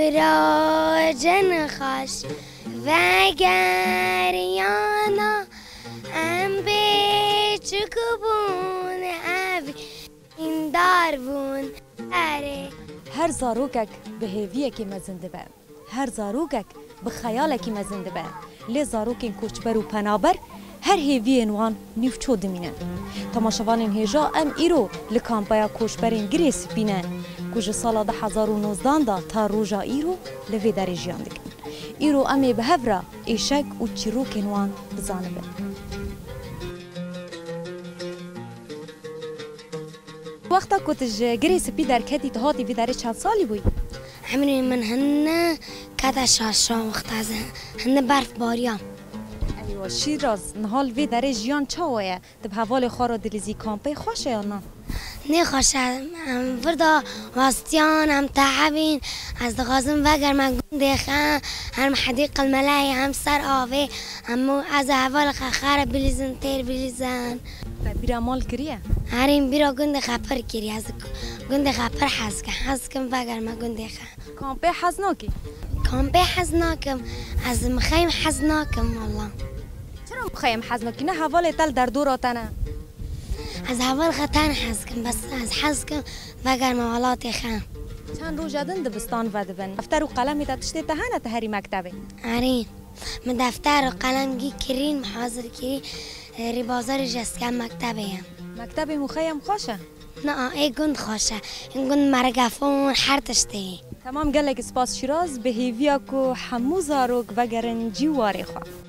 براجن خاش وگر یانا ام بچکبون اوی این دار بون اره. هر زاروکک به هیویه که مزنده به، هر زاروکک به خیاله که مزنده به. لی زاروکین کوچبر و پنابر هر هیوی انوان نیف چو دمینن. تماشاوان هیجا ام ایرو لکامپایا کوچبرین گریس بینن. کج سال 2019 دا تا روزا ایرو لوی در جیان دکن. ایرو امی به هفرا ایشک و چیروک انوان بزانه به. وقتا کتج گریس بی در کتی تهاتی بی در چند سالی بوی؟ همین من هنه کتا شاشا وقت از هنه برف باریام. ایوه شیراز نهال وی در جیان چاویه؟ دب حوال خارا دلیزی کامپی خوشه یا نه؟ نه خوشه. فردا واسطیان هم تعبین از دغازم وگر من گنده خان هم حدیق الملاهی هم سر آوه هم از حوال خخار بلیزن تیر بلیزن. بیرا مال کریه؟ هرین بیرا گنده خپر کری از گنده خپر حز کم وگر من گنده خان. کامپی حز ناکی؟ کامپی حز ناکم از مخیم حز ناکم والله. چرا مخیم حز ناکی؟ نه حوال تل در دوراتنه؟ از حوال خطان حز کم بس از حز کم وگر موالات خان. چند روز جدن دبستان و دبن دفتر و قلمی تا تشتی تهانه تهری مکتبه؟ آرین من دفتر و قلم گی کرین محاضر کری ری بازار جسکم مکتبه هم. مکتب مخیم خوشه؟ نه ای گند خوشه. این گند مرگفون هر تشتی. تمام گلک سپاس شیراز به هیویا کو همو زاروک وگرن جیواری خواه.